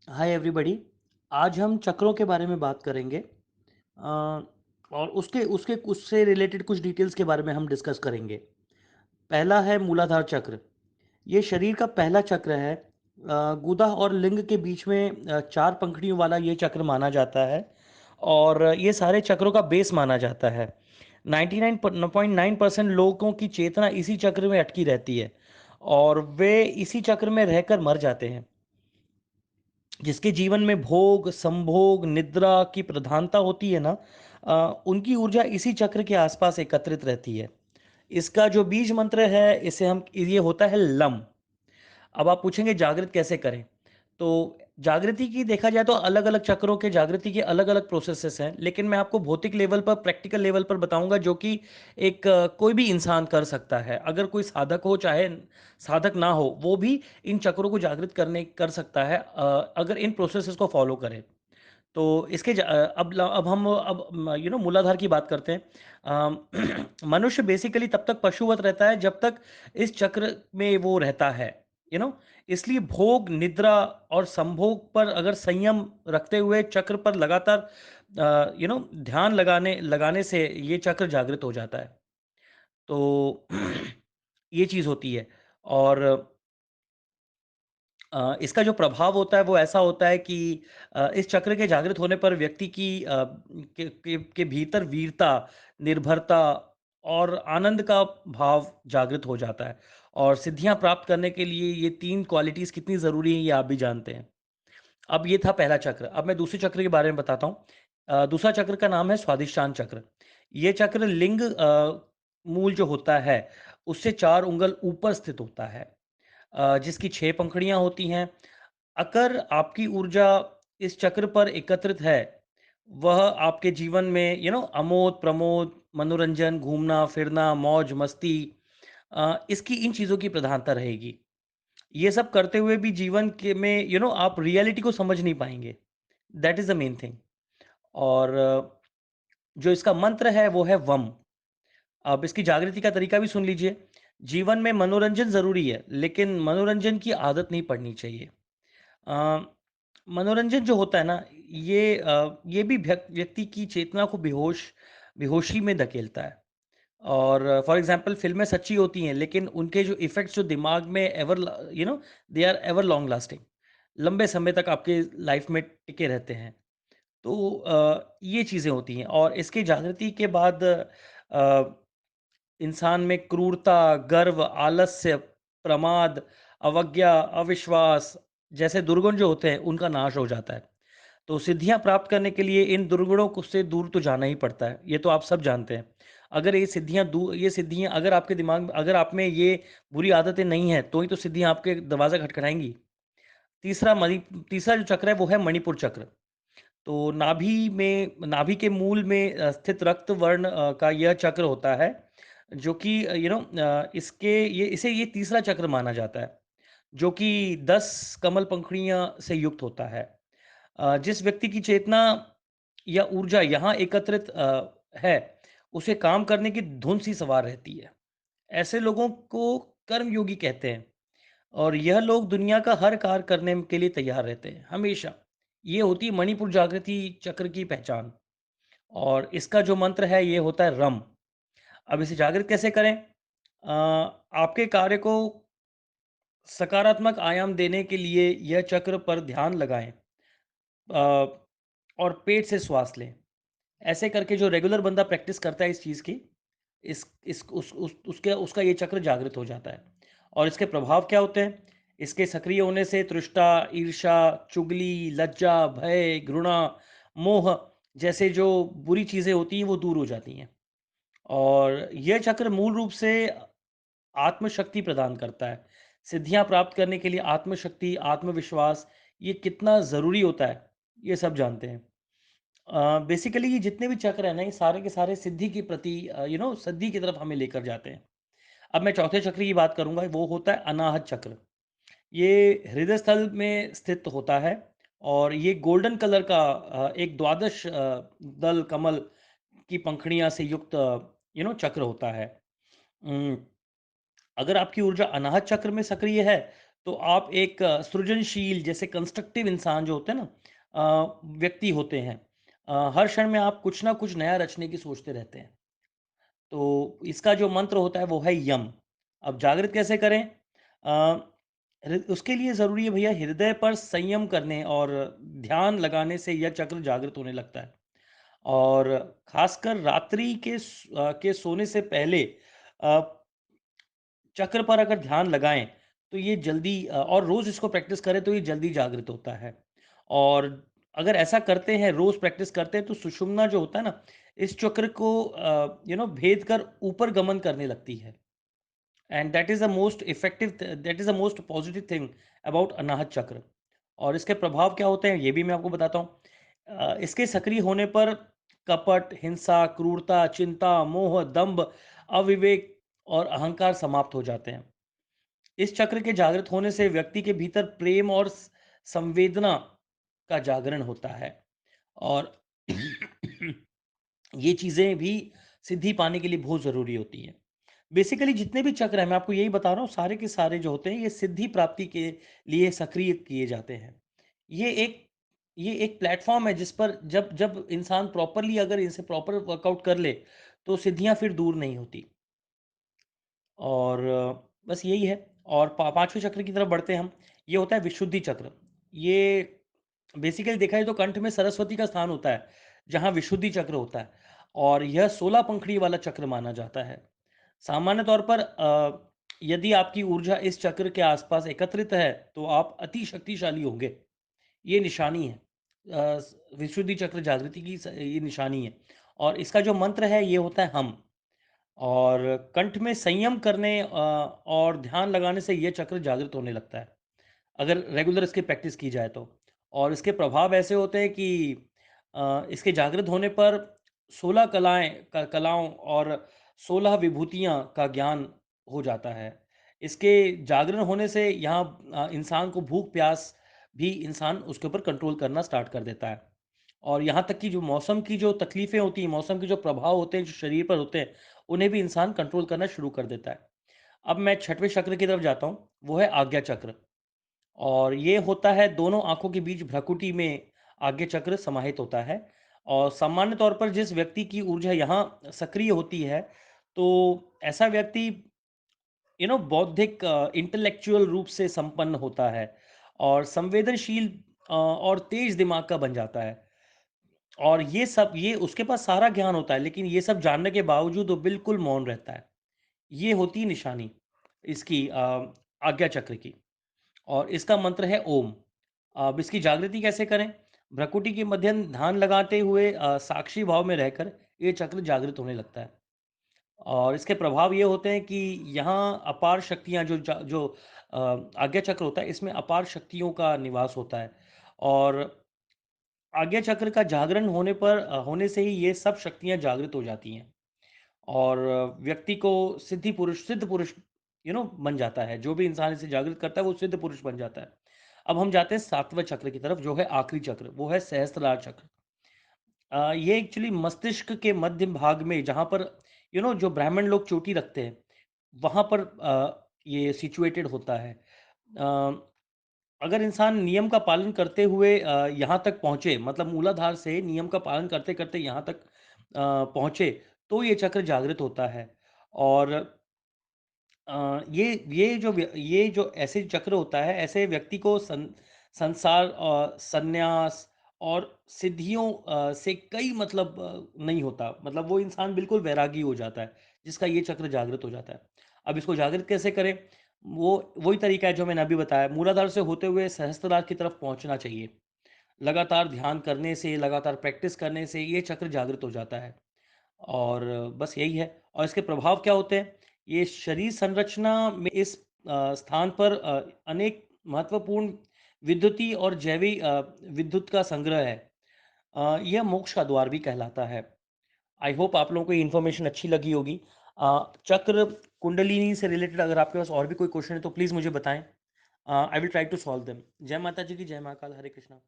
Hi everybody. आज हम चक्रों के बारे में बात करेंगे। और उसके उसके उससे रिलेटेड कुछ डिटेल्स के बारे में हम डिस्कस करेंगे। पहला है मूलाधार चक्र। ये शरीर का पहला चक्र है। गुदा और लिंग के बीच में चार पंखुड़ियों वाला ये चक्र माना जाता है और ये सारे चक्रों का बेस माना जाता है। 99.9% लोगों की चेतना इसी चक्र में अटकी रहती है और वे इसी चक्र में रहकर मर जाते हैं। जिसके जीवन में भोग, संभोग, निद्रा की प्रधानता होती है ना, उनकी ऊर्जा इसी चक्र के आसपास एकत्रित रहती है। इसका जो बीज मंत्र है, इसे हम ये होता है लम। अब आप पूछेंगे जागृत कैसे करें? तो जागृति की देखा जाए तो अलग-अलग चक्रों के जागृति के अलग-अलग प्रोसेसेस हैं, लेकिन मैं आपको भौतिक लेवल पर, प्रैक्टिकल लेवल पर बताऊँगा जो कि एक कोई भी इंसान कर सकता है। अगर कोई साधक हो, चाहे साधक ना हो, वो भी इन चक्रों को जागृत करने कर सकता है अगर इन प्रोसेसेस को फ़ॉलो करे। तो इसके अब हम मूलाधार की बात करते हैं। मनुष्य बेसिकली तब तक पशुवत रहता है जब तक इस चक्र में वो रहता है, यू नो इसलिए भोग, निद्रा और संभोग पर अगर संयम रखते हुए चक्र पर लगातार ध्यान लगाने लगाने से ये चक्र जागृत हो जाता है। तो ये चीज़ होती है। और इसका जो प्रभाव होता है वो ऐसा होता है कि इस चक्र के जागृत होने पर व्यक्ति की के भीतर वीरता, निर्भरता और आनंद का भाव जागृत हो जाता है। और सिद्धियां प्राप्त करने के लिए ये तीन क्वालिटीज कितनी ज़रूरी हैं ये आप भी जानते हैं। अब ये था पहला चक्र। अब मैं दूसरे चक्र के बारे में बताता हूँ। दूसरा चक्र का नाम है स्वादिष्टान चक्र। ये चक्र लिंग मूल जो होता है उससे 4 उंगल ऊपर स्थित होता है, जिसकी 6 पंखुड़ियाँ होती हैं। अगर आपकी ऊर्जा इस चक्र पर एकत्रित है, वह आपके जीवन में अमोद, प्रमोद, मनोरंजन, घूमना-फिरना, मौज-मस्ती, इसकी इन चीज़ों की प्रधानता रहेगी। ये सब करते हुए भी जीवन के में आप रियलिटी को समझ नहीं पाएँगे। That is the main thing. और जो इसका मंत्र है वो है वम। अब इसकी जागृति का तरीका भी सुन लीजिए। जीवन में मनोरंजन ज़रूरी है, लेकिन मनोरंजन की आदत नहीं पड़नी चाहिए। अ, मनोरंजन जो होता है ना, ये भी व्यक्ति की चेतना को बेहोशी में धकेलता है। और फॉर एग्ज़ाम्पल फ़िल्में सच्ची होती हैं, लेकिन उनके जो इफ़ेक्ट्स जो दिमाग में they are ever long lasting. लंबे समय तक आपके लाइफ़ में टिके रहते हैं। तो ये चीज़ें होती हैं और इसकी जागृति के बाद इंसान में क्रूरता, गर्व, आलस्य, प्रमाद, अवज्ञा, अविश्वास जैसे दुर्गुण जो होते हैं, उनका नाश हो जाता है। तो सिद्धियाँ प्राप्त करने के लिए इन दुर्गुणों को से दूर तो जाना ही पड़ता है। ये तो आप सब जानते हैं। अगर ये सिद्धियाँ अगर आपके दिमाग में, अगर आप में ये बुरी आदतें नहीं हैं, तो ही तो सिद्धियाँ आपके दरवाज़ा खटखटाएँगी। तीसरा जो चक्र है, वो है मणिपुर चक्र। तो नाभि के मूल में स्थित रक्त वर्ण का यह चक्र होता है, जो कि इसे ये तीसरा चक्र माना जाता है, जो कि 10 कमल पंखुड़ियाँ से युक्त होता है। जिस व्यक्ति की चेतना या ऊर्जा यहाँ एकत्रित है, उसे काम करने की धुन सी सवार रहती है। ऐसे लोगों को कर्मयोगी कहते हैं और यह लोग दुनिया का हर कार्य करने के लिए तैयार रहते हैं, हमेशा। ये होती है मणिपुर जागृति चक्र की पहचान। और इसका जो मंत्र है ये होता है रम। अब इसे जागृत कैसे करें? आपके कार्य को सकारात्मक आयाम देने के लिए यह चक्र पर ध्यान लगाएं और पेट से श्वास लें। ऐसे करके जो रेगुलर बंदा प्रैक्टिस करता है इस चीज़ की, इस उस उसके उसका ये चक्र जागृत हो जाता है। और इसके प्रभाव क्या होते हैं? इसके सक्रिय होने से तृष्णा, ईर्ष्या, चुगली, लज्जा, भय, घृणा, मोह जैसे जो बुरी चीज़ें होती हैं वो दूर हो जाती हैं। और यह चक्र मूल रूप से आत्मशक्ति प्रदान करता है। सिद्धियाँ प्राप्त करने के लिए आत्मशक्ति, आत्मविश्वास ये कितना ज़रूरी होता है, ये सब जानते हैं। बेसिकली ये जितने भी चक्र हैं ना, ये सारे के सारे सिद्धि के प्रति सिद्धि की तरफ हमें लेकर जाते हैं। अब मैं चौथे चक्र की बात करूँगा, वो होता है अनाहत चक्र। ये हृदय स्थल में स्थित होता है और ये गोल्डन कलर का एक द्वादश दल कमल की पंखुड़ियाँ से युक्त चक्र होता है। उम, अगर आपकी ऊर्जा अनाहत चक्र में सक्रिय है, तो आप एक सृजनशील जैसे कंस्ट्रक्टिव इंसान जो होते हैं ना, व्यक्ति होते हैं। हर क्षण में आप कुछ ना कुछ नया रचने की सोचते रहते हैं। तो इसका जो मंत्र होता है वो है यम। अब जागृत कैसे करें? उसके लिए ज़रूरी है भैया हृदय पर संयम करने और ध्यान लगाने से यह चक्र जागृत होने लगता है। और खासकर रात्रि के सोने से पहले अ, चक्र पर अगर ध्यान लगाएं तो ये जल्दी और रोज़ इसको प्रैक्टिस करें तो ये जल्दी जागृत होता है। और अगर ऐसा करते हैं, रोज़ प्रैक्टिस करते हैं, तो सुषुम्ना जो होता है ना, इस चक्र को भेद कर ऊपर गमन करने लगती है। And that is the most positive thing about Anahata chakra. और इसके प्रभाव क्या होते हैं ये भी मैं आपको बताता हूँ। इसके सक्रिय होने पर कपट, हिंसा, क्रूरता, चिंता, मोह, दंभ, अविवेक और अहंकार समाप्त हो जाते हैं। इस चक्र के जागृत होने से व्यक्ति के भीतर प्रेम और संवेदना का जागरण होता है। और ये चीज़ें भी सिद्धि पाने के लिए बहुत ज़रूरी होती हैं। बेसिकली जितने भी चक्र हैं, मैं आपको यही बता रहा हूँ, सारे के सारे जो होते हैं, ये सिद्धि प्राप्ति के लिए सक्रिय किए जाते हैं। ये एक ये एक प्लेटफ़ॉर्म है जिस पर जब जब इंसान प्रॉपरली अगर इनसे प्रॉपर वर्कआउट कर ले, तो सिद्धियाँ फिर दूर नहीं होती। और बस यही है। और पाँचवें चक्र की तरफ बढ़ते हैं हम। ये होता है विशुद्धि चक्र। ये बेसिकली देखा जाए तो कंठ में सरस्वती का स्थान होता है, जहाँ विशुद्धि चक्र होता है। और यह 16 पंखुड़ी वाला चक्र माना जाता है। सामान्य तौर पर यदि आपकी ऊर्जा इस चक्र के आसपास एकत्रित है, तो आप अति शक्तिशाली होंगे। ये निशानी है। विशुद्धि चक्र जागृति की ये निशानी है। और इसका जो मंत्र है ये होता है हम। और कंठ में संयम करने और ध्यान लगाने से ये चक्र जागृत होने लगता है, अगर रेगुलर इसकी प्रैक्टिस की जाए तो। और इसके प्रभाव ऐसे होते हैं कि इसके जागृत होने पर 16 कलाओं और 16 विभूतियाँ का ज्ञान हो जाता है। इसके जागरण होने से यहाँ इंसान को भूख प्यास भी इंसान उसके ऊपर कंट्रोल करना स्टार्ट कर देता है। और यहाँ तक कि जो मौसम की जो तकलीफ़ें होती हैं, मौसम के जो प्रभाव होते हैं, जो शरीर पर होते हैं, उन्हें भी इंसान कंट्रोल करना शुरू कर देता है। अब मैं छठवें चक्र की तरफ जाता हूँ, वो है आज्ञा चक्र। और ये होता है दोनों आँखों के बीच भ्रकुटी में आज्ञा चक्र समाहित होता है। और सामान्य तौर पर जिस व्यक्ति की ऊर्जा यहाँ सक्रिय होती है, तो ऐसा व्यक्ति बौद्धिक इंटेलेक्चुअल रूप से संपन्न होता है और संवेदनशील और तेज दिमाग का बन जाता है। और ये उसके पास सारा ज्ञान होता है, लेकिन ये सब जानने के बावजूद वो बिल्कुल मौन रहता है। ये होती है निशानी इसकी आज्ञा चक्र की। और इसका मंत्र है ओम। अब इसकी जागृति कैसे करें? भ्रकुटी के मध्यम ध्यान लगाते हुए साक्षी भाव में रहकर ये चक्र जागृत होने लगता है। और इसके प्रभाव ये होते हैं कि यहाँ अपार शक्तियाँ जो आज्ञा चक्र होता है, इसमें अपार शक्तियों का निवास होता है। और आज्ञा चक्र का जागरण होने से ही ये सब शक्तियाँ जागृत हो जाती हैं। और व्यक्ति को सिद्ध पुरुष बन जाता है। जो भी इंसान इसे जागृत करता है वो सिद्ध पुरुष बन जाता है। अब हम जाते हैं 7वें चक्र की तरफ, जो है आखिरी चक्र, वो है सहस्त्रार चक्र। ये एक्चुअली मस्तिष्क के मध्य भाग में, जहाँ पर जो ब्राह्मण लोग चोटी रखते हैं, वहाँ पर ये सिचुएटेड होता है। अ, अगर इंसान नियम का पालन करते हुए यहाँ तक पहुँचे, मतलब मूलाधार से नियम का पालन करते-करते यहाँ तक पहुँचे, तो ये चक्र जागृत होता है। और ये जो ऐसे चक्र होता है, ऐसे व्यक्ति को संसार संन्यास और सिद्धियों से कई मतलब नहीं होता। मतलब वो इंसान बिल्कुल वैरागी हो जाता है, जिसका ये चक्र जागृत हो जाता है। अब इसको जागृत कैसे करें? वही तरीका है जो मैंने अभी बताया, मूलाधार से होते हुए सहस्त्रधार की तरफ पहुँचना चाहिए। लगातार ध्यान करने से, लगातार प्रैक्टिस करने से ये चक्र जागृत हो जाता है। और बस यही है। और इसके प्रभाव क्या होते हैं? ये शरीर संरचना में इस स्थान पर अनेक महत्वपूर्ण विद्युतीय और विद्युत का संग्रह है। यह मोक्ष का द्वार भी कहलाता है। आई होप आप लोगों को ये इन्फॉर्मेशन अच्छी लगी होगी। चक्र कुंडलिनी से रिलेटेड अगर आपके पास और भी कोई क्वेश्चन है तो प्लीज़ मुझे बताएं। I will try to solve them. जय माता जी की, जय महाकाल, हरे कृष्णा।